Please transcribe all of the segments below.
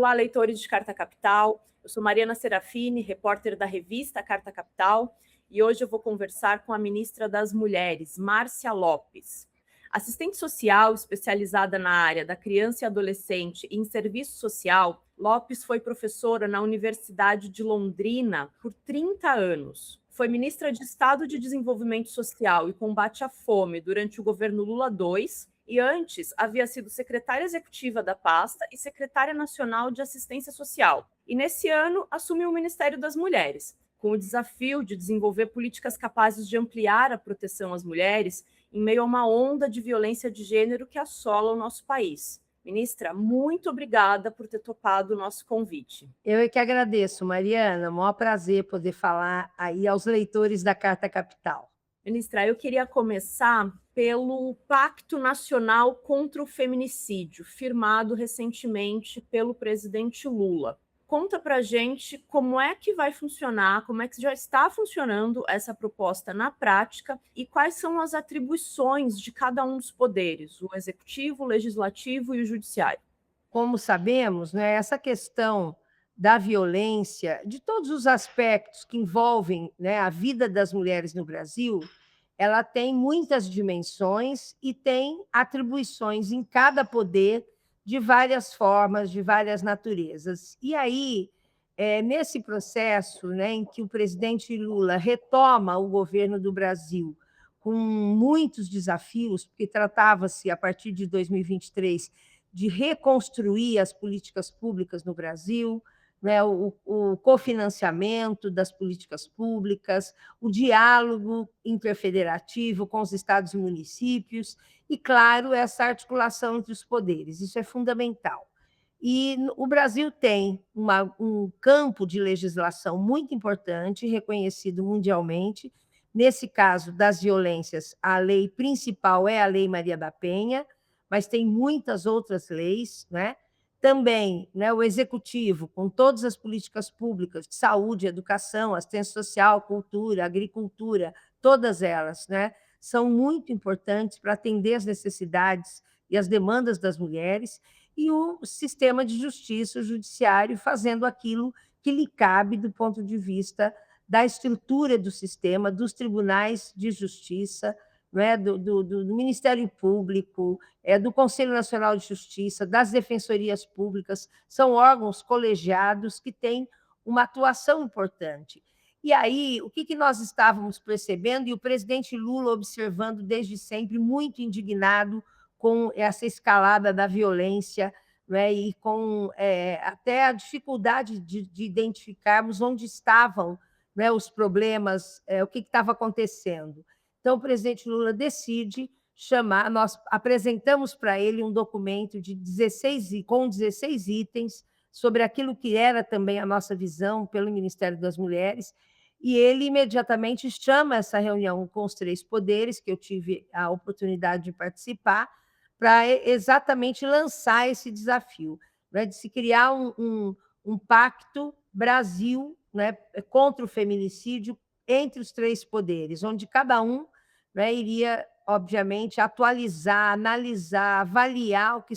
Olá, leitores de Carta Capital. Eu sou Mariana Serafini, repórter da revista Carta Capital, e hoje eu vou conversar com a ministra das Mulheres, Márcia Lopes. Assistente social especializada na área da criança e adolescente e em serviço social, Lopes foi professora na Universidade de Londrina por 30 anos. Foi ministra de Estado de Desenvolvimento Social e Combate à Fome durante o governo Lula II e antes havia sido secretária executiva da pasta e secretária nacional de assistência social. E nesse ano assumiu o Ministério das Mulheres, com o desafio de desenvolver políticas capazes de ampliar a proteção às mulheres em meio a uma onda de violência de gênero que assola o nosso país. Ministra, muito obrigada por ter topado o nosso convite. Eu é que agradeço, Mariana. Maior prazer poder falar aí aos leitores da Carta Capital. Ministra, eu queria começar pelo Pacto Nacional contra o Feminicídio, firmado recentemente pelo presidente Lula. Conta para a gente como é que vai funcionar, como é que já está funcionando essa proposta na prática e quais são as atribuições de cada um dos poderes, o executivo, o legislativo e o judiciário. Como sabemos, né, essa questão da violência, de todos os aspectos que envolvem, né, a vida das mulheres no Brasil, ela tem muitas dimensões e tem atribuições em cada poder de várias formas, de várias naturezas. E aí, nesse processo, né, em que o presidente Lula retoma o governo do Brasil com muitos desafios, porque tratava-se, a partir de 2023, de reconstruir as políticas públicas no Brasil, né, o cofinanciamento das políticas públicas, o diálogo interfederativo com os estados e municípios e, claro, essa articulação entre os poderes. Isso é fundamental. E o Brasil tem um campo de legislação muito importante, reconhecido mundialmente. Nesse caso das violências, a lei principal é a Lei Maria da Penha, mas tem muitas outras leis, né? Também, né, o executivo, com todas as políticas públicas de saúde, educação, assistência social, cultura, agricultura, todas elas, né, são muito importantes para atender as necessidades e as demandas das mulheres, e o sistema de justiça, o judiciário, fazendo aquilo que lhe cabe do ponto de vista da estrutura do sistema, dos tribunais de justiça, né, do Ministério Público, do Conselho Nacional de Justiça, das defensorias públicas, são órgãos colegiados que têm uma atuação importante. E aí, o que nós estávamos percebendo, e o presidente Lula observando desde sempre, muito indignado com essa escalada da violência, né, e com até a dificuldade de identificarmos onde estavam, né, os problemas, o que estava acontecendo. Então, o presidente Lula decide chamar, nós apresentamos para ele um documento com 16 itens sobre aquilo que era também a nossa visão pelo Ministério das Mulheres, e ele imediatamente chama essa reunião com os três poderes, que eu tive a oportunidade de participar, para exatamente lançar esse desafio, né, de se criar um pacto Brasil, né, contra o feminicídio entre os três poderes, onde cada um, né, iria, obviamente, atualizar, analisar, avaliar o que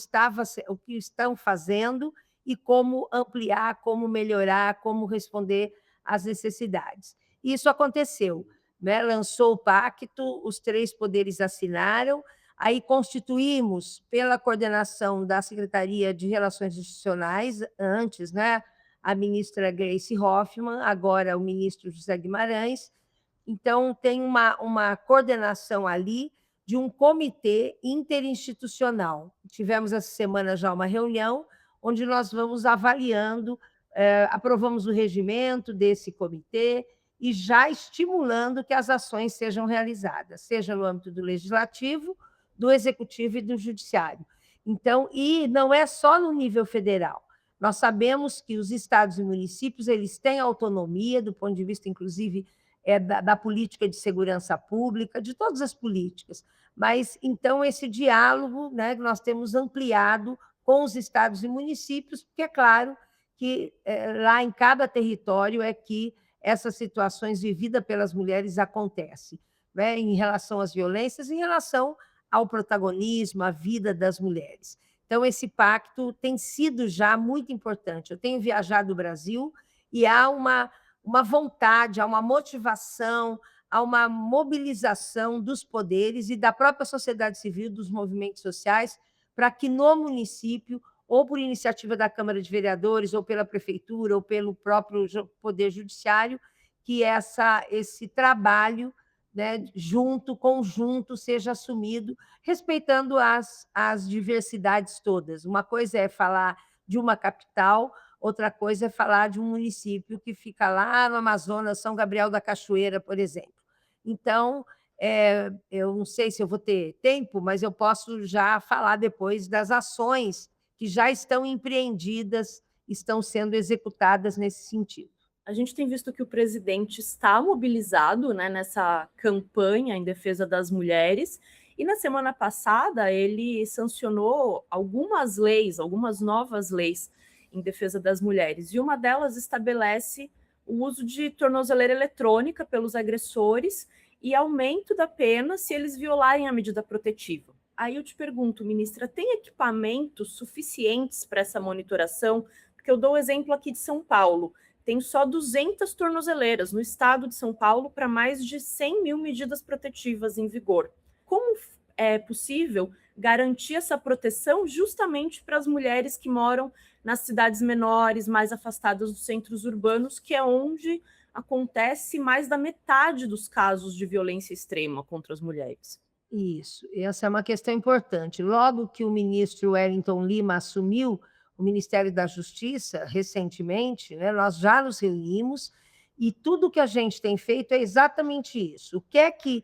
estão fazendo e como ampliar, como melhorar, como responder às necessidades. Isso aconteceu, né? Lançou o pacto, os três poderes assinaram, aí constituímos, pela coordenação da Secretaria de Relações Institucionais, antes, né, a ministra Gleice Hoffmann, agora o ministro José Guimarães. Então, tem uma coordenação ali de um comitê interinstitucional. Tivemos essa semana já uma reunião onde nós vamos avaliando, aprovamos o regimento desse comitê e já estimulando que as ações sejam realizadas, seja no âmbito do legislativo, do executivo e do judiciário. Então, e não é só no nível federal. Nós sabemos que os estados e municípios eles têm autonomia do ponto de vista, inclusive, da política de segurança pública, de todas as políticas. Mas, então, esse diálogo, né, nós temos ampliado com os estados e municípios, porque é claro que lá em cada território é que essas situações vividas pelas mulheres acontecem, né, em relação às violências, em relação ao protagonismo, à vida das mulheres. Então, esse pacto tem sido já muito importante. Eu tenho viajado o Brasil e há uma vontade, há uma motivação, há uma mobilização dos poderes e da própria sociedade civil, dos movimentos sociais, para que no município, ou por iniciativa da Câmara de Vereadores, ou pela prefeitura, ou pelo próprio Poder Judiciário, que esse trabalho, né, conjunto, seja assumido, respeitando as diversidades todas. Uma coisa é falar de uma capital, outra coisa é falar de um município que fica lá no Amazonas, São Gabriel da Cachoeira, por exemplo. Então, eu não sei se eu vou ter tempo, mas eu posso já falar depois das ações que já estão empreendidas, estão sendo executadas nesse sentido. A gente tem visto que o presidente está mobilizado, né, nessa campanha em defesa das mulheres, e na semana passada ele sancionou algumas leis, algumas novas leis em defesa das mulheres, e uma delas estabelece o uso de tornozeleira eletrônica pelos agressores e aumento da pena se eles violarem a medida protetiva. Aí eu te pergunto, ministra, tem equipamentos suficientes para essa monitoração? Porque eu dou o exemplo aqui de São Paulo. Tem só 200 tornozeleiras no estado de São Paulo para mais de 100 mil medidas protetivas em vigor. Como é possível garantir essa proteção justamente para as mulheres que moram nas cidades menores, mais afastadas dos centros urbanos, que é onde acontece mais da metade dos casos de violência extrema contra as mulheres? Isso, essa é uma questão importante. Logo que o ministro Wellington Lima assumiu o Ministério da Justiça, recentemente, né, nós já nos reunimos e tudo que a gente tem feito é exatamente isso. O que é que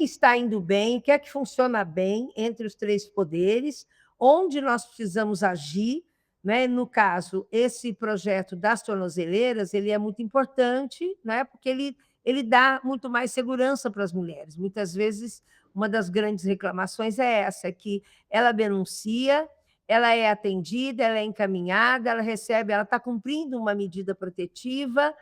está indo bem, o que é que funciona bem entre os três poderes, onde nós precisamos agir, né? No caso, esse projeto das tornozeleiras, ele é muito importante, né? Porque ele dá muito mais segurança para as mulheres. Muitas vezes, uma das grandes reclamações é essa, que ela denuncia, ela é atendida, ela é encaminhada, ela recebe, ela está cumprindo uma medida protetiva,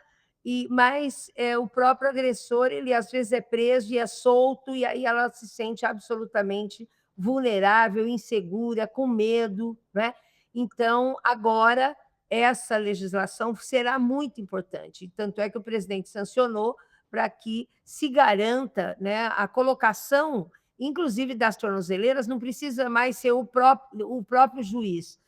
mas o próprio agressor, ele às vezes é preso e é solto, e aí ela se sente absolutamente vulnerável, insegura, com medo, né? Então, agora, essa legislação será muito importante, tanto é que o presidente sancionou para que se garanta, né, a colocação, inclusive das tornozeleiras, não precisa mais ser o próprio juiz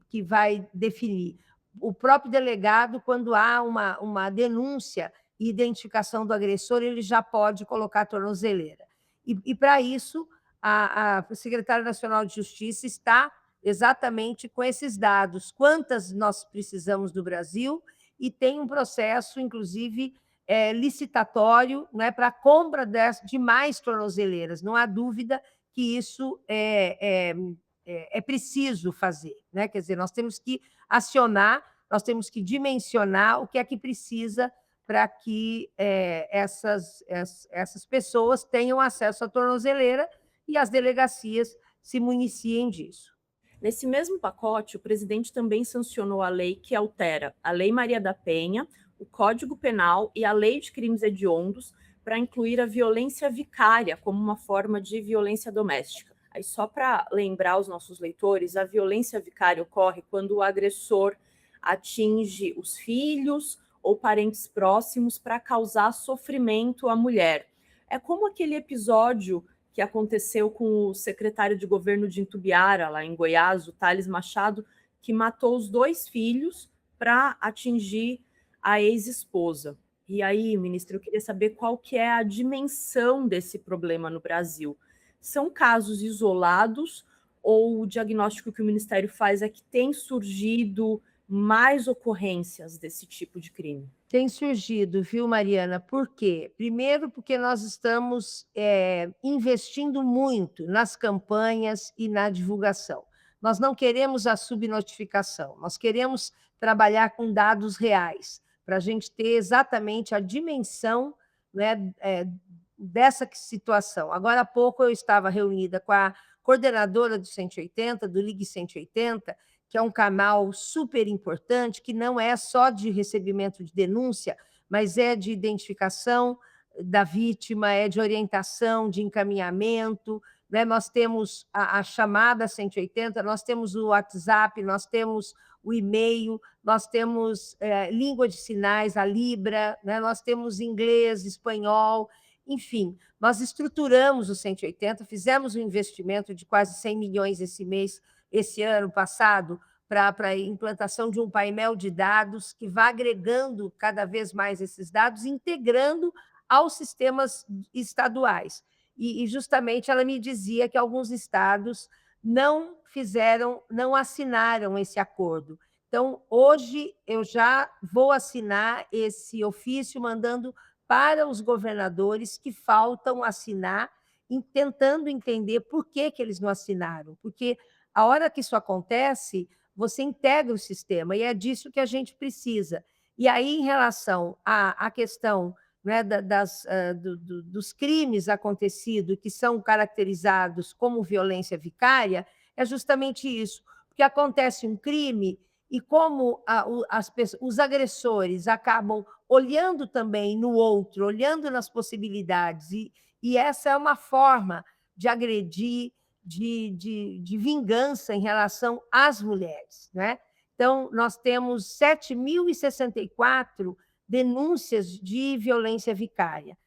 que vai definir. O próprio delegado, quando há uma denúncia e identificação do agressor, ele já pode colocar a tornozeleira. E para isso, a Secretária Nacional de Justiça está exatamente com esses dados, quantas nós precisamos do Brasil, e tem um processo, inclusive, licitatório, né, para a compra de mais tornozeleiras. Não há dúvida que isso é preciso fazer, né? Quer dizer, nós temos que acionar, nós temos que dimensionar o que é que precisa para que essas pessoas tenham acesso à tornozeleira e as delegacias se municiem disso. Nesse mesmo pacote, o presidente também sancionou a lei que altera a Lei Maria da Penha, o Código Penal e a Lei de Crimes Hediondos para incluir a violência vicária como uma forma de violência doméstica. Aí, só para lembrar os nossos leitores, a violência vicária ocorre quando o agressor atinge os filhos ou parentes próximos para causar sofrimento à mulher. É como aquele episódio que aconteceu com o secretário de governo de Intubiara, lá em Goiás, o Thales Machado, que matou os 2 filhos para atingir a ex-esposa. E aí, ministro, eu queria saber qual que é a dimensão desse problema no Brasil. São casos isolados ou o diagnóstico que o Ministério faz é que tem surgido mais ocorrências desse tipo de crime? Tem surgido, viu, Mariana? Por quê? Primeiro, porque nós estamos investindo muito nas campanhas e na divulgação. Nós não queremos a subnotificação, nós queremos trabalhar com dados reais, para a gente ter exatamente a dimensão, né, dessa situação. Agora há pouco eu estava reunida com a coordenadora do 180, do Ligue 180, que é um canal super importante, que não é só de recebimento de denúncia, mas é de identificação da vítima, é de orientação, de encaminhamento, né? Nós temos a chamada 180, nós temos o WhatsApp, nós temos o e-mail, nós temos língua de sinais, a Libra, né? Nós temos inglês, espanhol, enfim, nós estruturamos o 180, fizemos um investimento de quase 100 milhões esse ano passado, para a implantação de um painel de dados que vá agregando cada vez mais esses dados, integrando aos sistemas estaduais. E justamente ela me dizia que alguns estados não assinaram esse acordo. Então, hoje, eu já vou assinar esse ofício, mandando para os governadores que faltam assinar, tentando entender por que eles não assinaram. Porque a hora que isso acontece, você integra o sistema, e é disso que a gente precisa. E aí, em relação à questão, né, dos crimes acontecidos, que são caracterizados como violência vicária, é justamente isso, porque acontece um crime e como os agressores acabam olhando também no outro, olhando nas possibilidades, e essa é uma forma de agredir, de vingança em relação às mulheres, né? Então, nós temos 7.064 denúncias de violência vicária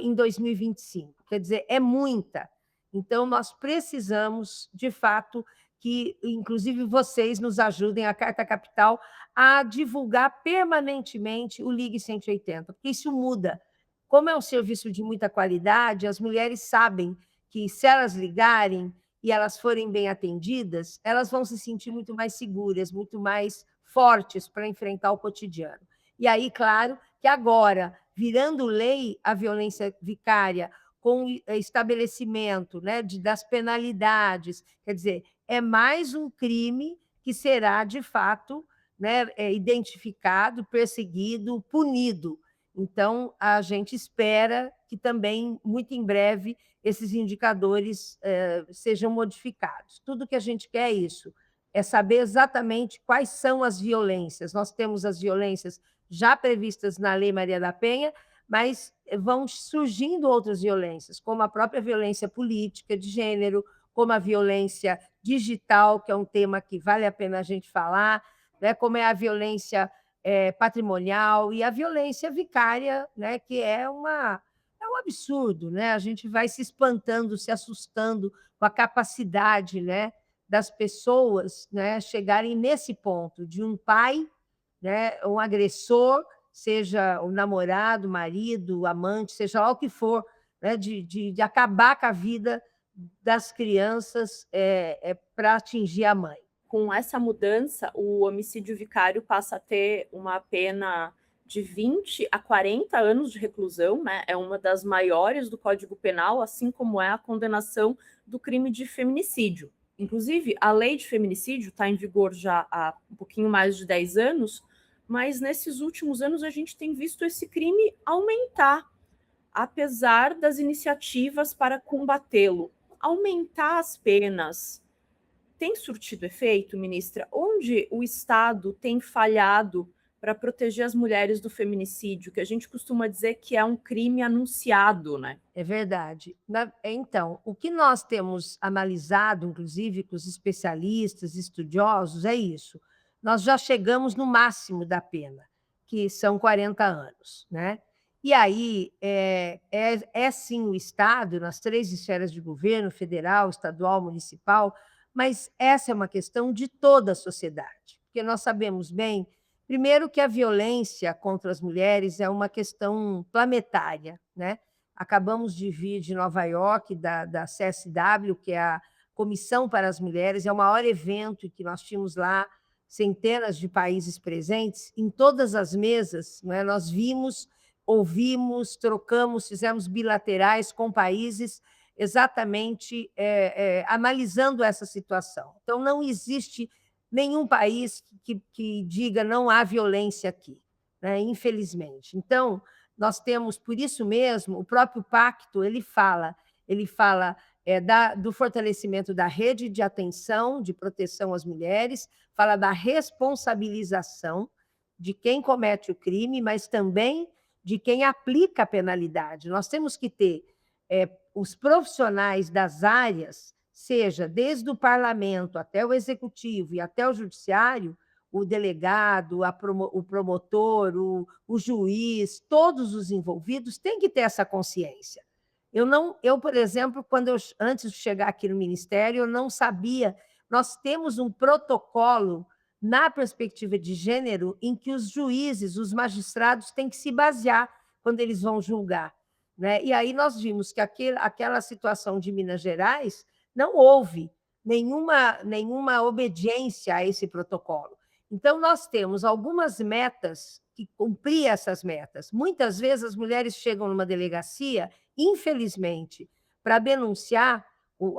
em 2025. Quer dizer, é muita. Então, nós precisamos, de fato, que, inclusive, vocês nos ajudem, a Carta Capital, a divulgar permanentemente o Ligue 180, porque isso muda. Como é um serviço de muita qualidade, as mulheres sabem que, se elas ligarem e elas forem bem atendidas, elas vão se sentir muito mais seguras, muito mais fortes para enfrentar o cotidiano. E aí, claro, que agora, virando lei a violência vicária, com estabelecimento, né, das penalidades, quer dizer, é mais um crime que será, de fato, né, identificado, perseguido, punido. Então, a gente espera que também, muito em breve, esses indicadores sejam modificados. Tudo que a gente quer é isso, é saber exatamente quais são as violências. Nós temos as violências já previstas na Lei Maria da Penha, mas vão surgindo outras violências, como a própria violência política de gênero, como a violência digital, que é um tema que vale a pena a gente falar, né? Como é a violência patrimonial e a violência vicária, né? Que é um absurdo, né? A gente vai se espantando, se assustando com a capacidade, né, das pessoas, né, chegarem nesse ponto de um pai, né, um agressor, seja o namorado, o marido, o amante, seja lá o que for, né, de acabar com a vida das crianças para atingir a mãe. Com essa mudança, o homicídio vicário passa a ter uma pena de 20 a 40 anos de reclusão, né? É uma das maiores do Código Penal, assim como é a condenação do crime de feminicídio. Inclusive, a lei de feminicídio está em vigor já há um pouquinho mais de 10 anos, mas nesses últimos anos a gente tem visto esse crime aumentar, apesar das iniciativas para combatê-lo. Aumentar as penas tem surtido efeito, ministra? Onde o Estado tem falhado para proteger as mulheres do feminicídio, que a gente costuma dizer que é um crime anunciado, né? É verdade. Então, o que nós temos analisado, inclusive com os especialistas, estudiosos, é isso. Nós já chegamos no máximo da pena, que são 40 anos, né? E aí sim o Estado, nas 3 esferas de governo, federal, estadual, municipal, mas essa é uma questão de toda a sociedade, porque nós sabemos bem, primeiro, que a violência contra as mulheres é uma questão planetária, né? Acabamos de vir de Nova York, da CSW, que é a Comissão para as Mulheres, é o maior evento que nós tínhamos lá, centenas de países presentes, em todas as mesas, né, nós vimos, ouvimos, trocamos, fizemos bilaterais com países exatamente analisando essa situação. Então, não existe nenhum país que diga não há violência aqui, né, infelizmente. Então, nós temos, por isso mesmo, o próprio pacto ele fala do fortalecimento da rede de atenção, de proteção às mulheres, fala da responsabilização de quem comete o crime, mas também de quem aplica a penalidade. Nós temos que ter os profissionais das áreas, seja desde o parlamento até o executivo e até o judiciário, o delegado, o promotor, o juiz, todos os envolvidos têm que ter essa consciência. Eu, por exemplo, antes de chegar aqui no Ministério, eu não sabia. Nós temos um protocolo na perspectiva de gênero em que os juízes, os magistrados, têm que se basear quando eles vão julgar. Né? E aí nós vimos que aquela situação de Minas Gerais não houve nenhuma obediência a esse protocolo. Então, nós temos algumas metas que cumprir essas metas. Muitas vezes as mulheres chegam numa delegacia, infelizmente, para denunciar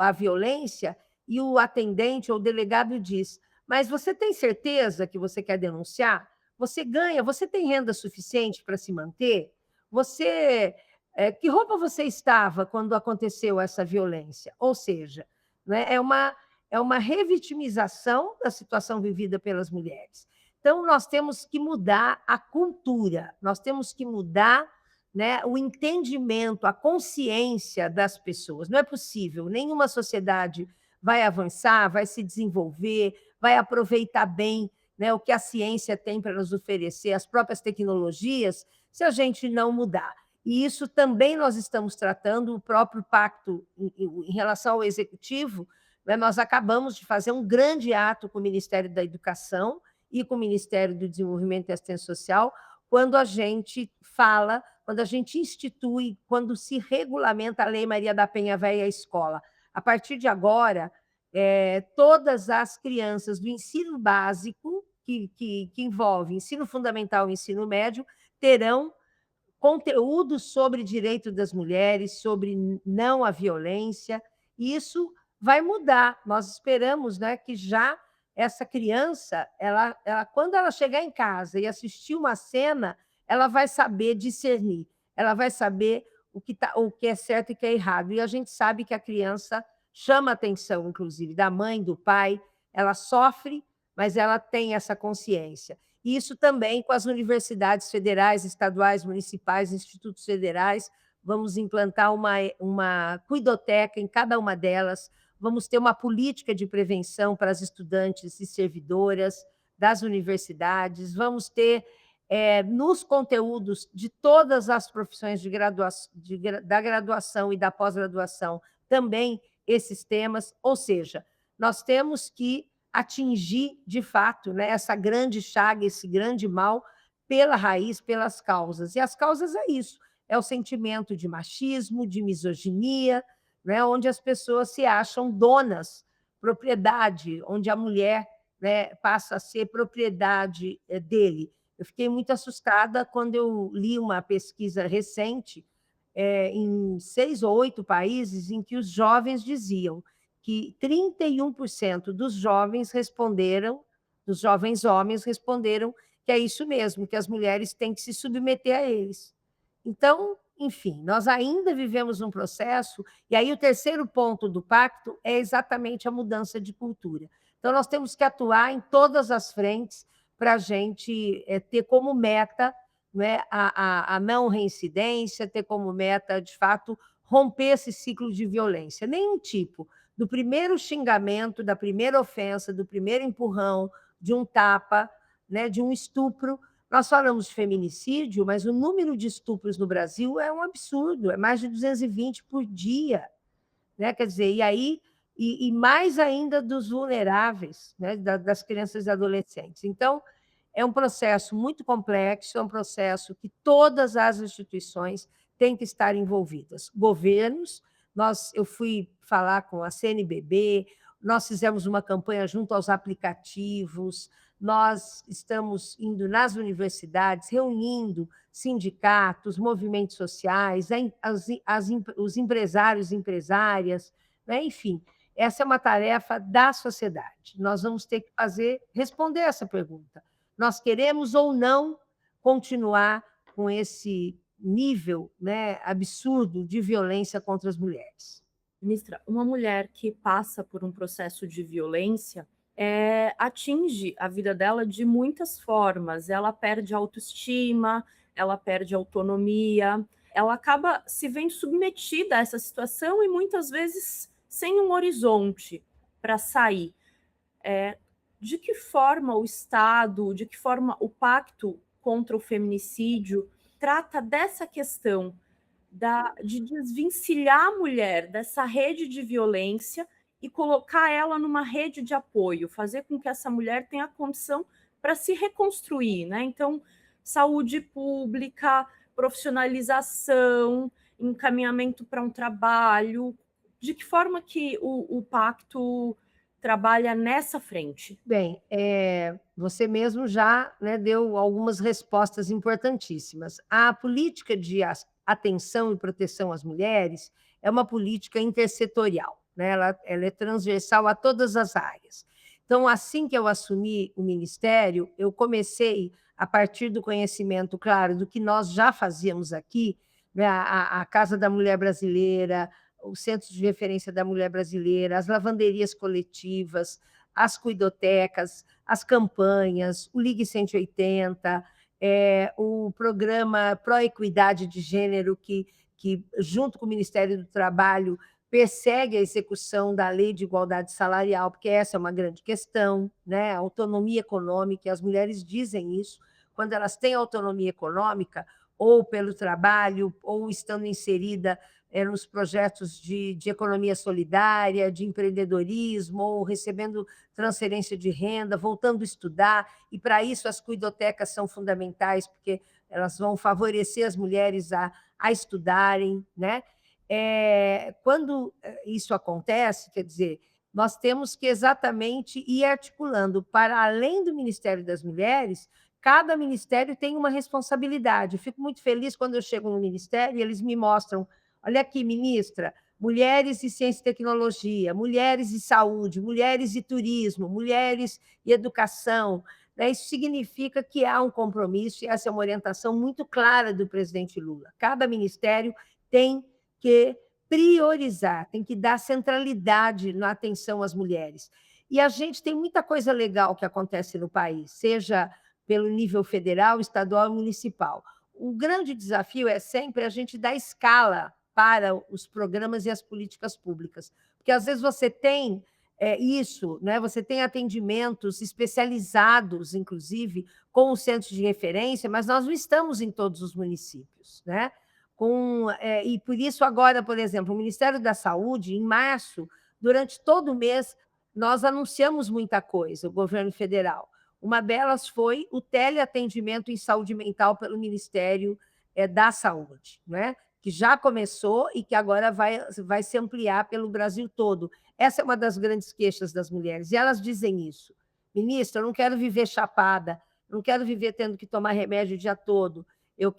a violência, e o atendente ou o delegado diz: mas você tem certeza que você quer denunciar? Você ganha, você tem renda suficiente para se manter? Que roupa você estava quando aconteceu essa violência? Ou seja, né, é uma revitimização da situação vivida pelas mulheres. Então, nós temos que mudar a cultura, nós temos que mudar, né, o entendimento, a consciência das pessoas. Não é possível, nenhuma sociedade vai avançar, vai se desenvolver, vai aproveitar bem, né, o que a ciência tem para nos oferecer, as próprias tecnologias, se a gente não mudar. E isso também nós estamos tratando, o próprio pacto em relação ao executivo, né, nós acabamos de fazer um grande ato com o Ministério da Educação e com o Ministério do Desenvolvimento e Assistência Social, quando a gente fala, quando a gente institui, quando se regulamenta a Lei Maria da Penha Véia Escola. A partir de agora, todas as crianças do ensino básico, que envolve ensino fundamental e ensino médio, terão conteúdo sobre direito das mulheres, sobre não à violência, e isso vai mudar. Nós esperamos, né, que já essa criança, quando ela chegar em casa e assistir uma cena, ela vai saber discernir, ela vai saber o que é certo e o que é errado. E a gente sabe que a criança chama a atenção, inclusive, da mãe, do pai, ela sofre, mas ela tem essa consciência. E isso também com as universidades federais, estaduais, municipais, institutos federais. Vamos implantar uma cuidoteca em cada uma delas, vamos ter uma política de prevenção para as estudantes e servidoras das universidades, vamos ter, nos conteúdos de todas as profissões da graduação e da pós-graduação, também esses temas, ou seja, nós temos que atingir, de fato, né, essa grande chaga, esse grande mal, pela raiz, pelas causas. E as causas é isso, é o sentimento de machismo, de misoginia, né, onde as pessoas se acham donas, propriedade, onde a mulher, né, passa a ser propriedade dele. Eu fiquei muito assustada quando eu li uma pesquisa recente, em 6 ou 8 países, em que os jovens diziam que 31% dos jovens homens responderam que é isso mesmo, que as mulheres têm que se submeter a eles. Então, enfim, nós ainda vivemos um processo, e aí o terceiro ponto do pacto é exatamente a mudança de cultura. Então, nós temos que atuar em todas as frentes para a gente ter como meta, né, a não reincidência, ter como meta, de fato, romper esse ciclo de violência. Nenhum tipo, do primeiro xingamento, da primeira ofensa, do primeiro empurrão, de um tapa, né, de um estupro. Nós falamos de feminicídio, mas o número de estupros no Brasil é um absurdo, é mais de 220 por dia. Né? Quer dizer, e mais ainda dos vulneráveis, né? Das crianças e adolescentes. Então, é um processo muito complexo, é um processo que todas as instituições têm que estar envolvidas. Governos, eu fui falar com a CNBB, nós fizemos uma campanha junto aos aplicativos, nós estamos indo nas universidades, reunindo sindicatos, movimentos sociais, os empresários e empresárias, né? Enfim, essa é uma tarefa da sociedade. Nós vamos ter que responder essa pergunta. Nós queremos ou não continuar com esse nível, né, absurdo de violência contra as mulheres? Ministra, uma mulher que passa por um processo de violência atinge a vida dela de muitas formas. Ela perde a autoestima, ela perde a autonomia, ela acaba se vendo submetida a essa situação e muitas vezes sem um horizonte para sair. De que forma o Estado, de que forma o Pacto contra o Feminicídio trata dessa questão de desvencilhar a mulher dessa rede de violência e colocar ela numa rede de apoio, fazer com que essa mulher tenha condição para se reconstruir, né? Então, saúde pública, profissionalização, encaminhamento para um trabalho. De que forma que o pacto trabalha nessa frente? Bem, você mesmo já, né, deu algumas respostas importantíssimas. A política de atenção e proteção às mulheres é uma política intersetorial, né? Ela é transversal a todas as áreas. Então, assim que eu assumi o ministério, eu comecei, a partir do conhecimento, claro, do que nós já fazíamos aqui, né, a Casa da Mulher Brasileira, o Centro de Referência da Mulher Brasileira, as lavanderias coletivas, as cuidotecas, as campanhas, o Ligue 180, o programa Pró-Equidade de Gênero, que, junto com o Ministério do Trabalho, persegue a execução da Lei de Igualdade Salarial, porque essa é uma grande questão, né? A autonomia econômica, e as mulheres dizem isso, quando elas têm autonomia econômica, ou pelo trabalho, ou estando inserida nos projetos de economia solidária, de empreendedorismo, ou recebendo transferência de renda, voltando a estudar, e para isso as cuidotecas são fundamentais, porque elas vão favorecer as mulheres a estudarem, né? Quando isso acontece, quer dizer, nós temos que exatamente ir articulando, para além do Ministério das Mulheres, cada ministério tem uma responsabilidade. Eu fico muito feliz quando eu chego no ministério e eles me mostram: olha aqui, ministra, mulheres e ciência e tecnologia, mulheres e saúde, mulheres e turismo, mulheres e educação. Né? Isso significa que há um compromisso, e essa é uma orientação muito clara do presidente Lula. Cada ministério tem que priorizar, tem que dar centralidade na atenção às mulheres. E a gente tem muita coisa legal que acontece no país, seja pelo nível federal, estadual e municipal. O grande desafio é sempre a gente dar escala para os programas e as políticas públicas, porque às vezes você tem isso, né? Você tem atendimentos especializados, inclusive, com os centros de referência, mas nós não estamos em todos os municípios, né? E por isso, agora, por exemplo, o Ministério da Saúde, em março, durante todo o mês, nós anunciamos muita coisa, o governo federal. Uma delas foi o teleatendimento em saúde mental pelo Ministério da Saúde, né? Que já começou e que agora vai se ampliar pelo Brasil todo. Essa é uma das grandes queixas das mulheres, e elas dizem isso: ministra, eu não quero viver chapada, não quero viver tendo que tomar remédio o dia todo, eu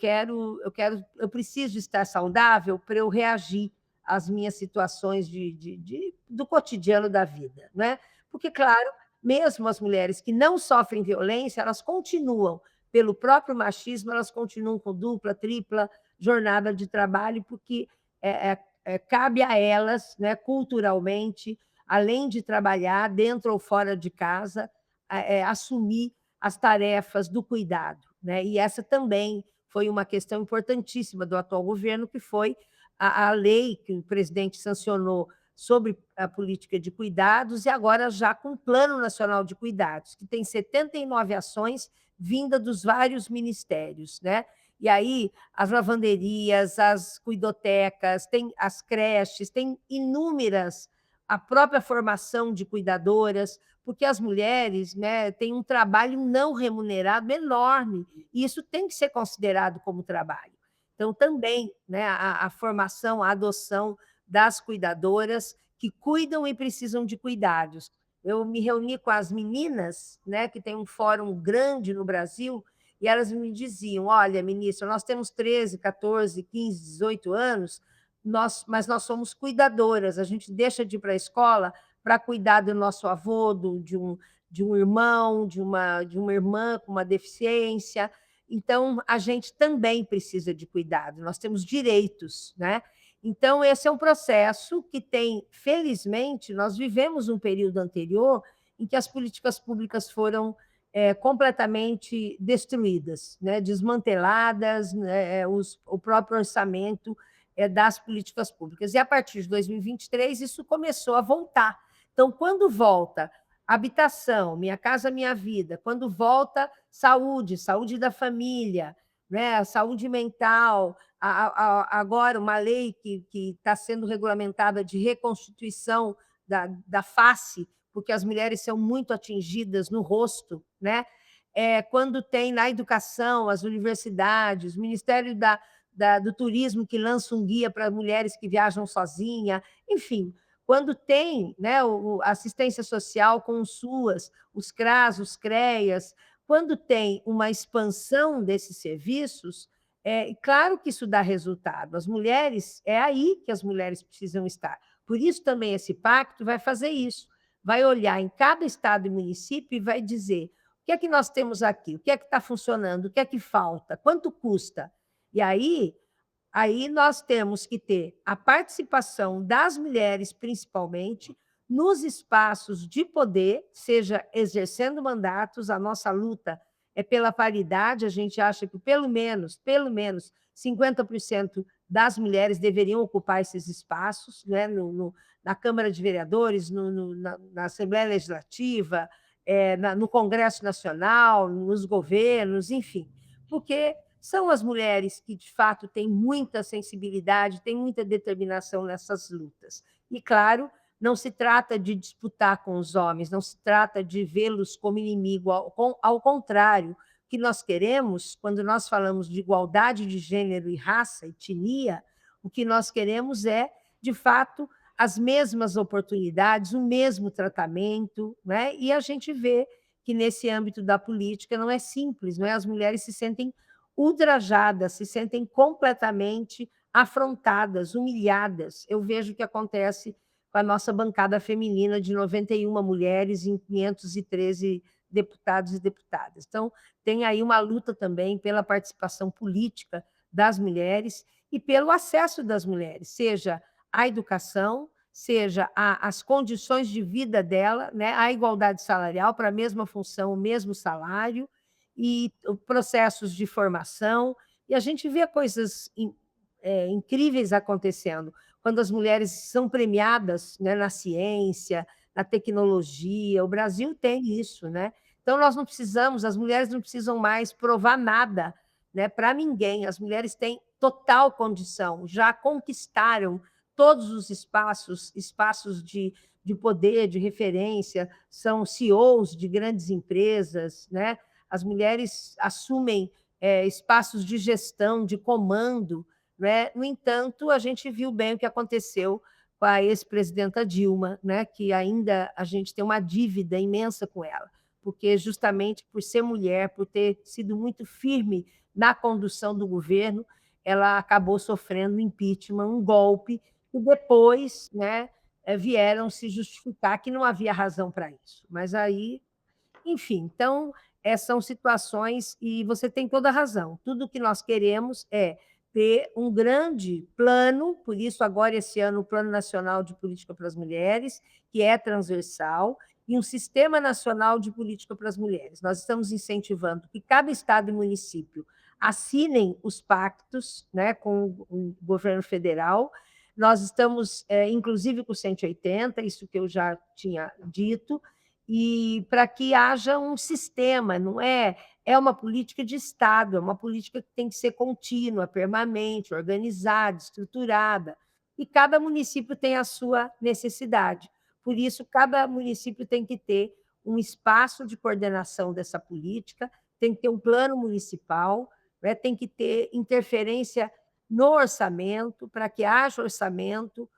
preciso estar saudável para eu reagir às minhas situações do cotidiano da vida, né? Porque, claro, mesmo as mulheres que não sofrem violência, elas continuam, pelo próprio machismo, elas continuam com dupla, tripla jornada de trabalho, porque cabe a elas, né, culturalmente, além de trabalhar dentro ou fora de casa, assumir as tarefas do cuidado, né? E essa também foi uma questão importantíssima do atual governo, que foi a lei que o presidente sancionou sobre a política de cuidados, e agora já com o Plano Nacional de Cuidados, que tem 79 ações vindas dos vários ministérios, né? E aí as lavanderias, as cuidotecas, tem as creches, tem inúmeras, a própria formação de cuidadoras, porque as mulheres, né, têm um trabalho não remunerado enorme, e isso tem que ser considerado como trabalho. Então, também, né, a formação, a adoção das cuidadoras que cuidam e precisam de cuidados. Eu me reuni com as meninas, né, que tem um fórum grande no Brasil, e elas me diziam: olha, ministra, nós temos 13, 14, 15, 18 anos, mas nós somos cuidadoras, a gente deixa de ir para a escola para cuidar do nosso avô, de um irmão, de uma irmã com uma deficiência. Então, a gente também precisa de cuidado, nós temos direitos, né? Então, esse é um processo que tem, felizmente, nós vivemos um período anterior em que as políticas públicas foram completamente destruídas, né, desmanteladas, né, o próprio orçamento das políticas públicas. E, a partir de 2023, isso começou a voltar. Então, quando volta habitação, Minha Casa Minha Vida, quando volta saúde, saúde da família, né, saúde mental, agora uma lei que está sendo regulamentada de reconstituição da face, porque as mulheres são muito atingidas no rosto, né? Quando tem na educação, as universidades, o Ministério do Turismo, que lança um guia para mulheres que viajam sozinha, enfim, quando tem, né, a assistência social com os SUAS, os CRAS, os CREAS, quando tem uma expansão desses serviços, claro que isso dá resultado. As mulheres, é aí que as mulheres precisam estar. Por isso também esse pacto vai fazer isso, vai olhar em cada estado e município e vai dizer o que é que nós temos aqui, o que é que está funcionando, o que é que falta, quanto custa. E aí nós temos que ter a participação das mulheres, principalmente, nos espaços de poder, seja exercendo mandatos, a nossa luta é pela paridade, a gente acha que pelo menos 50% das mulheres deveriam ocupar esses espaços, né, na Câmara de Vereadores, na Assembleia Legislativa, no Congresso Nacional, nos governos, enfim, porque são as mulheres que, de fato, têm muita sensibilidade, têm muita determinação nessas lutas. E, claro, não se trata de disputar com os homens, não se trata de vê-los como inimigo, ao contrário, o que nós queremos, quando nós falamos de igualdade de gênero e raça, etnia, o que nós queremos é, de fato, as mesmas oportunidades, o mesmo tratamento, né? E a gente vê que, nesse âmbito da política, não é simples, não é? As mulheres se sentem ultrajadas, se sentem completamente afrontadas, humilhadas. Eu vejo o que acontece com a nossa bancada feminina de 91 mulheres em 513 deputados e deputadas. Então, tem aí uma luta também pela participação política das mulheres e pelo acesso das mulheres, seja à educação, seja as condições de vida dela, né, a igualdade salarial para a mesma função, o mesmo salário, e processos de formação, e a gente vê coisas incríveis acontecendo, quando as mulheres são premiadas, né, na ciência, na tecnologia, o Brasil tem isso, né? Então, nós não precisamos, as mulheres não precisam mais provar nada, né, para ninguém, as mulheres têm total condição, já conquistaram todos os espaços de poder, de referência, são CEOs de grandes empresas, né? As mulheres assumem espaços de gestão, de comando, né? No entanto, a gente viu bem o que aconteceu com a ex-presidenta Dilma, né? Que ainda a gente tem uma dívida imensa com ela, porque justamente por ser mulher, por ter sido muito firme na condução do governo, ela acabou sofrendo um impeachment, um golpe, e depois, né, vieram se justificar que não havia razão para isso. Mas aí, enfim, então, são situações, e você tem toda a razão. Tudo que nós queremos é ter um grande plano, por isso, agora, esse ano, o Plano Nacional de Política para as Mulheres, que é transversal, e um Sistema Nacional de Política para as Mulheres. Nós estamos incentivando que cada estado e município assinem os pactos, né, com o governo federal. Nós estamos, inclusive, com o 180, isso que eu já tinha dito, e para que haja um sistema, não é uma política de Estado, é uma política que tem que ser contínua, permanente, organizada, estruturada, e cada município tem a sua necessidade. Por isso, cada município tem que ter um espaço de coordenação dessa política, tem que ter um plano municipal, né, tem que ter interferência no orçamento, para que haja orçamento,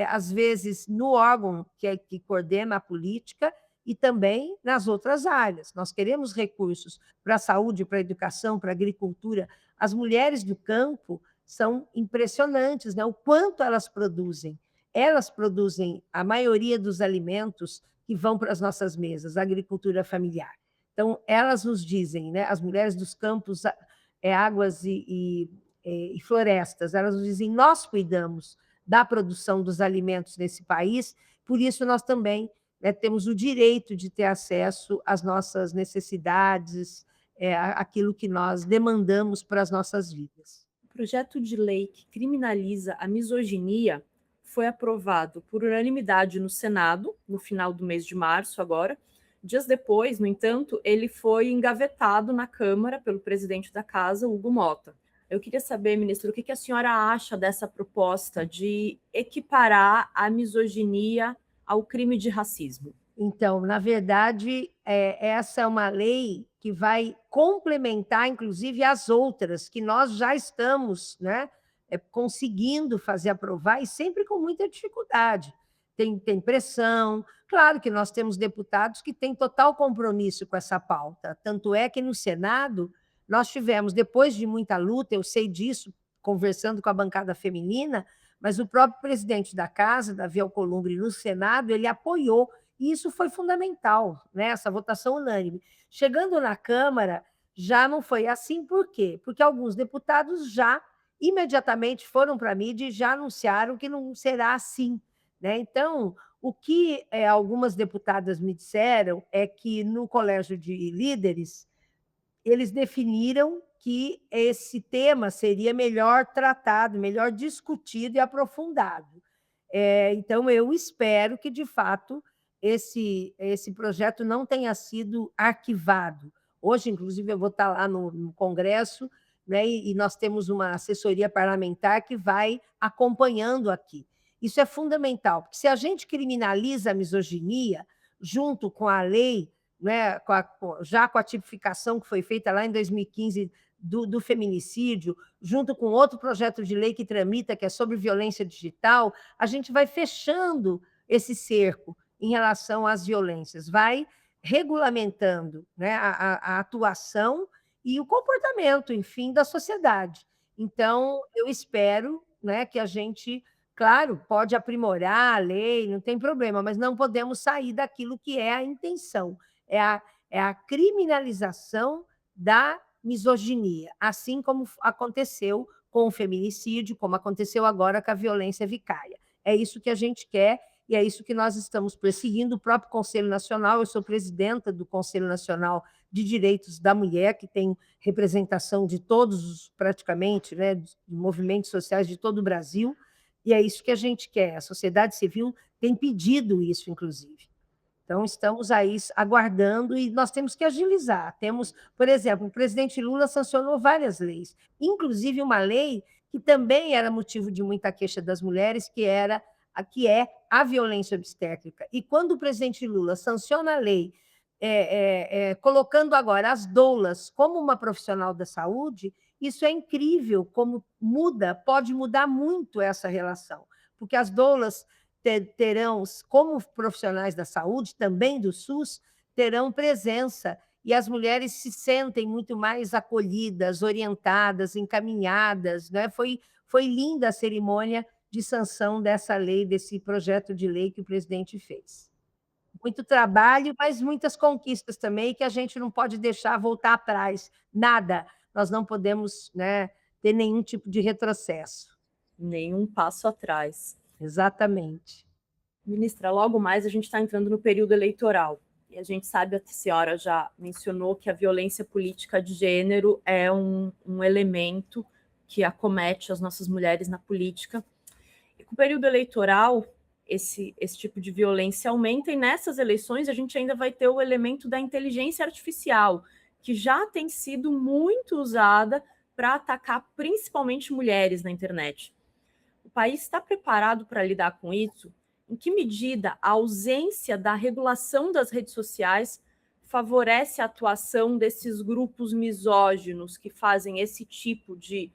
às vezes no órgão que coordena a política, e também nas outras áreas. Nós queremos recursos para a saúde, para a educação, para a agricultura. As mulheres do campo são impressionantes, né? O quanto elas produzem. Elas produzem a maioria dos alimentos que vão para as nossas mesas, a agricultura familiar. Então, elas nos dizem, né? As mulheres dos campos, águas e florestas, elas nos dizem: nós cuidamos da produção dos alimentos nesse país, por isso nós também né, temos o direito de ter acesso às nossas necessidades, aquilo que nós demandamos para as nossas vidas. O projeto de lei que criminaliza a misoginia foi aprovado por unanimidade no Senado, no final do mês de março agora. Dias depois, no entanto, ele foi engavetado na Câmara pelo presidente da Casa, Hugo Mota. Eu queria saber, ministro, o que a senhora acha dessa proposta de equiparar a misoginia ao crime de racismo? Então, na verdade, essa é uma lei que vai complementar, inclusive, as outras que nós já estamos, né, conseguindo fazer aprovar, e sempre com muita dificuldade. Tem pressão. Claro que nós temos deputados que têm total compromisso com essa pauta. Tanto é que no Senado nós tivemos, depois de muita luta, eu sei disso, conversando com a bancada feminina, mas o próprio presidente da Casa, Davi Alcolumbre, no Senado, ele apoiou, e isso foi fundamental, né, essa votação unânime. Chegando na Câmara, já não foi assim. Por quê? Porque alguns deputados já imediatamente foram para a mídia e já anunciaram que não será assim, né? Então, o que algumas deputadas me disseram é que no Colégio de Líderes eles definiram que esse tema seria melhor tratado, melhor discutido e aprofundado. Então, eu espero que, de fato, esse projeto não tenha sido arquivado. Hoje, inclusive, eu vou estar lá no Congresso, né, e nós temos uma assessoria parlamentar que vai acompanhando aqui. Isso é fundamental, porque se a gente criminaliza a misoginia, junto com a lei, né, já com a tipificação que foi feita lá em 2015 do feminicídio, junto com outro projeto de lei que tramita, que é sobre violência digital, a gente vai fechando esse cerco em relação às violências, vai regulamentando, né, a atuação e o comportamento, enfim, da sociedade. Então, eu espero, né, que a gente, claro, pode aprimorar a lei, não tem problema, mas não podemos sair daquilo que é a intenção, é a criminalização da misoginia, assim como aconteceu com o feminicídio, como aconteceu agora com a violência vicária. É isso que a gente quer e é isso que nós estamos perseguindo. O próprio Conselho Nacional, eu sou presidenta do Conselho Nacional de Direitos da Mulher, que tem representação de todos, praticamente, né, de movimentos sociais de todo o Brasil, e é isso que a gente quer. A sociedade civil tem pedido isso, inclusive. Então, estamos aí aguardando e nós temos que agilizar. Temos, por exemplo, o presidente Lula sancionou várias leis, inclusive uma lei que também era motivo de muita queixa das mulheres, que é a violência obstétrica. E quando o presidente Lula sanciona a lei, colocando agora as doulas como uma profissional da saúde, isso é incrível, como pode mudar muito essa relação, porque as doulas terão, como profissionais da saúde, também do SUS, terão presença, e as mulheres se sentem muito mais acolhidas, orientadas, encaminhadas, né? Foi linda a cerimônia de sanção dessa lei, desse projeto de lei que o presidente fez. Muito trabalho, mas muitas conquistas também, que a gente não pode deixar voltar atrás. Nada. Nós não podemos, né, ter nenhum tipo de retrocesso. Nenhum passo atrás. Exatamente. Ministra, logo mais a gente está entrando no período eleitoral. E a gente sabe, a senhora já mencionou que a violência política de gênero é um elemento que acomete as nossas mulheres na política. E com o período eleitoral, esse tipo de violência aumenta, e nessas eleições a gente ainda vai ter o elemento da inteligência artificial, que já tem sido muito usada para atacar principalmente mulheres na internet. O país está preparado para lidar com isso? Em que medida a ausência da regulação das redes sociais favorece a atuação desses grupos misóginos que fazem esse tipo de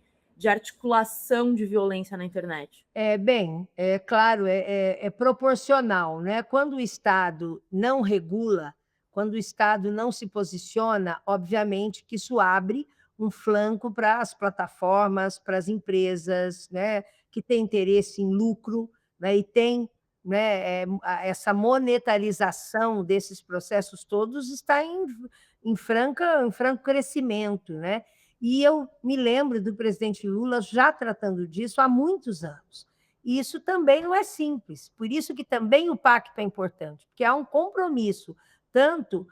articulação de violência na internet? Bem, é claro, é proporcional, né? Quando o Estado não regula, quando o Estado não se posiciona, obviamente que isso abre um flanco para as plataformas, para as empresas, né, que têm interesse em lucro, né, e tem, né, essa monetarização desses processos todos está em franco crescimento, né? E eu me lembro do presidente Lula já tratando disso há muitos anos. E isso também não é simples, por isso que também o pacto é importante, porque há um compromisso, tanto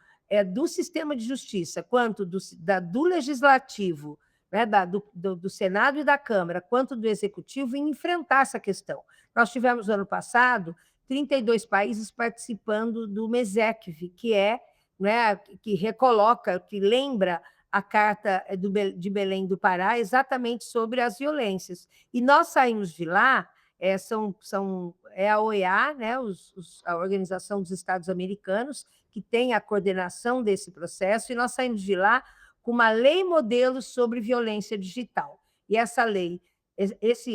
do sistema de justiça, quanto do legislativo, né, do Senado e da Câmara, quanto do Executivo, em enfrentar essa questão. Nós tivemos, no ano passado, 32 países participando do MESECV, que né, que recoloca, que lembra a Carta de Belém do Pará exatamente sobre as violências. E nós saímos de lá, é a OEA, né, a Organização dos Estados Americanos, que tem a coordenação desse processo, e nós saímos de lá com uma lei modelo sobre violência digital. E essa lei,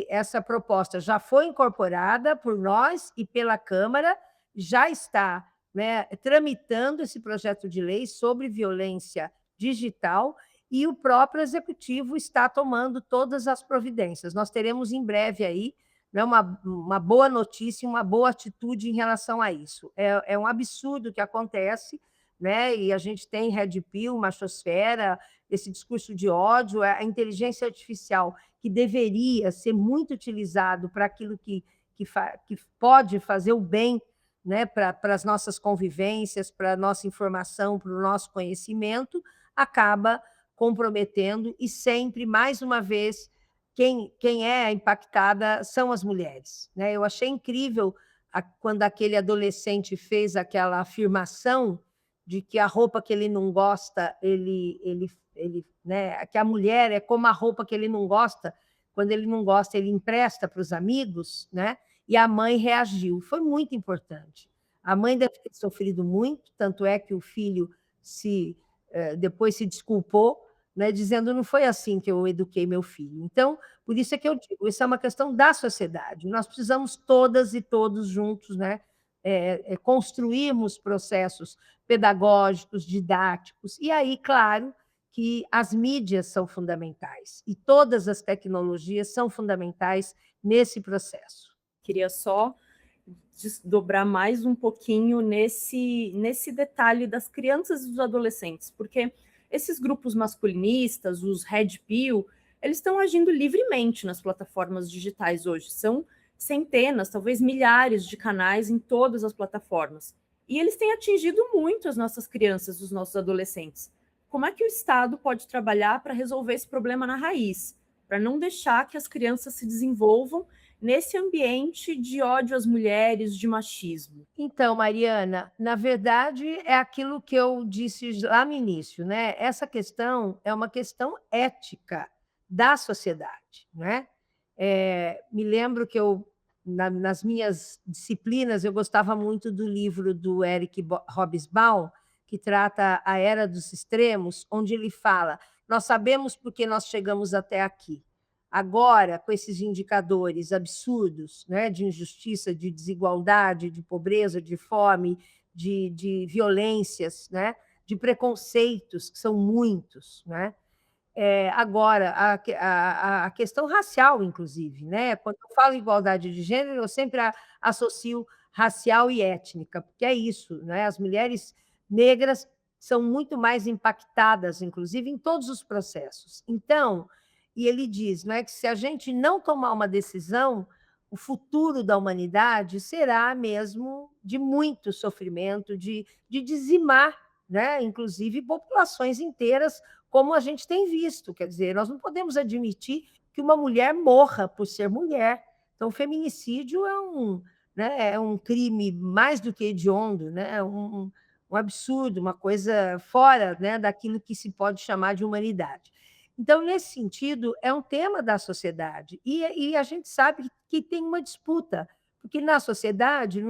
essa proposta já foi incorporada por nós e pela Câmara, já está, né, tramitando esse projeto de lei sobre violência digital, e o próprio Executivo está tomando todas as providências. Nós teremos em breve aí, né, uma boa notícia, uma boa atitude em relação a isso. É um absurdo o que acontece, né? E a gente tem Red Pill, machosfera, esse discurso de ódio, a inteligência artificial, que deveria ser muito utilizado para aquilo que pode fazer o bem, né, para as nossas convivências, para a nossa informação, para o nosso conhecimento, acaba comprometendo, e sempre, mais uma vez, quem é impactada são as mulheres, né? Eu achei incrível quando aquele adolescente fez aquela afirmação de que a roupa que ele não gosta, né, que a mulher é como a roupa que ele não gosta, quando ele não gosta, ele empresta para os amigos, né? E a mãe reagiu. Foi muito importante. A mãe deve ter sofrido muito, tanto é que o filho depois se desculpou, né, dizendo: não foi assim que eu eduquei meu filho. Então, por isso é que eu digo, isso é uma questão da sociedade. Nós precisamos todas e todos juntos, né, construirmos processos pedagógicos, didáticos, e aí, claro, que as mídias são fundamentais, e todas as tecnologias são fundamentais nesse processo. Queria só desdobrar mais um pouquinho nesse detalhe das crianças e dos adolescentes, porque esses grupos masculinistas, os Red Pill, eles estão agindo livremente nas plataformas digitais hoje. São centenas, talvez milhares de canais em todas as plataformas. E eles têm atingido muito as nossas crianças, os nossos adolescentes. Como é que o Estado pode trabalhar para resolver esse problema na raiz, para não deixar que as crianças se desenvolvam nesse ambiente de ódio às mulheres, de machismo? Então, Mariana, na verdade, é aquilo que eu disse lá no início, né? Essa questão é uma questão ética da sociedade, né? Me lembro que nas minhas disciplinas, eu gostava muito do livro do Eric Hobsbawm, que trata a Era dos Extremos, onde ele fala: nós sabemos por que nós chegamos até aqui. Agora, com esses indicadores absurdos, né, de injustiça, de desigualdade, de pobreza, de fome, de violências, né, de preconceitos, que são muitos, né? Agora, a questão racial, inclusive, né? Quando eu falo em igualdade de gênero, eu sempre associo racial e étnica, porque é isso, né? As mulheres negras são muito mais impactadas, inclusive, em todos os processos. Então, e ele diz, né, que se a gente não tomar uma decisão, o futuro da humanidade será mesmo de muito sofrimento, de dizimar, né, inclusive populações inteiras, como a gente tem visto. Quer dizer, nós não podemos admitir que uma mulher morra por ser mulher. Então, o feminicídio né, é um crime mais do que hediondo, né, um absurdo, uma coisa fora, né, daquilo que se pode chamar de humanidade. Então, nesse sentido, é um tema da sociedade. E a gente sabe que tem uma disputa, porque na sociedade,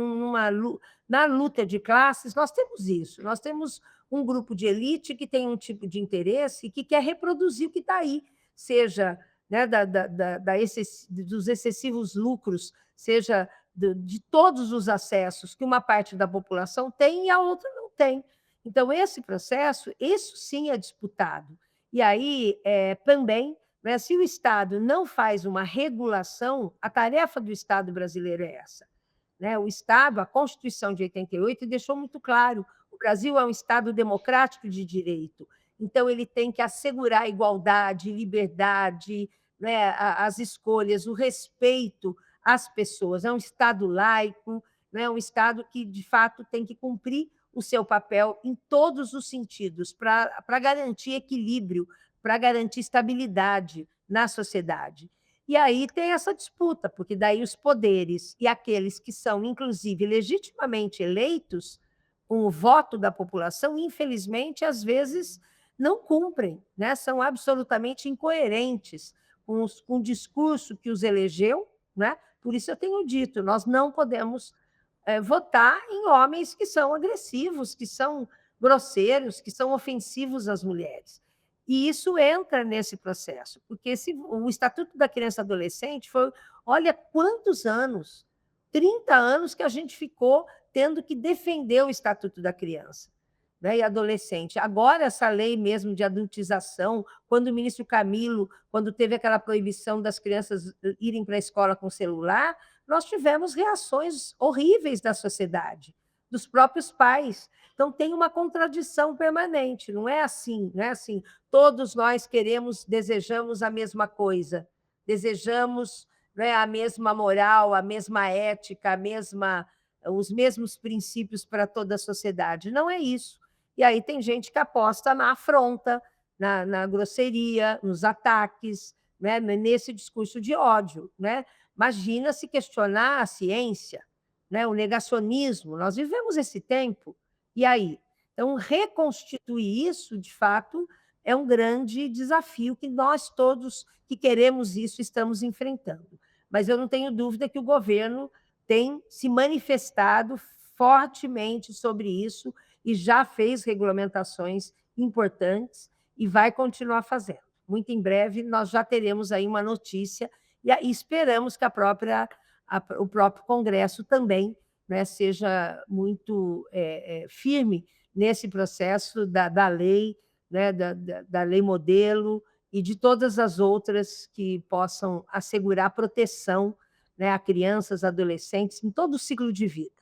na luta de classes, nós temos isso. Nós temos um grupo de elite que tem um tipo de interesse que quer reproduzir o que está aí, seja, né, dos excessivos lucros, seja de todos os acessos que uma parte da população tem e a outra não tem. Então, esse processo, isso sim é disputado. E aí, também, né, se o Estado não faz uma regulação, a tarefa do Estado brasileiro é essa. Né? O Estado, a Constituição de 88, deixou muito claro: o Brasil é um Estado democrático de direito, então ele tem que assegurar a igualdade, liberdade, né, as escolhas, o respeito as pessoas. É um Estado laico, né? Um Estado que, de fato, tem que cumprir o seu papel em todos os sentidos, para garantir equilíbrio, para garantir estabilidade na sociedade. E aí tem essa disputa, porque daí os poderes e aqueles que são, inclusive, legitimamente eleitos, com o voto da população, infelizmente, às vezes não cumprem, né? São absolutamente incoerentes com o discurso que os elegeu, né? Por isso eu tenho dito, nós não podemos votar em homens que são agressivos, que são grosseiros, que são ofensivos às mulheres. E isso entra nesse processo, porque o Estatuto da Criança e Adolescente foi, olha quantos anos, 30 anos que a gente ficou tendo que defender o Estatuto da Criança, né, e Adolescente. Agora, essa lei mesmo de adultização, quando o ministro Camilo, quando teve aquela proibição das crianças irem para a escola com celular, nós tivemos reações horríveis da sociedade, dos próprios pais. Então, tem uma contradição permanente, não é assim, não é assim. Todos nós queremos, desejamos a mesma coisa, desejamos, né, a mesma moral, a mesma ética, os mesmos princípios para toda a sociedade. Não é isso. E aí tem gente que aposta na afronta, na grosseria, nos ataques, né, nesse discurso de ódio, né? Imagina se questionar a ciência, né, o negacionismo. Nós vivemos esse tempo. E aí? Então, reconstituir isso, de fato, é um grande desafio que nós todos que queremos isso estamos enfrentando. Mas eu não tenho dúvida que o governo tem se manifestado fortemente sobre isso e já fez regulamentações importantes e vai continuar fazendo. Muito em breve nós já teremos aí uma notícia e esperamos que o próprio Congresso também, né, seja muito firme nesse processo da lei, né, da lei modelo e de todas as outras que possam assegurar proteção, né, a crianças, adolescentes, em todo o ciclo de vida.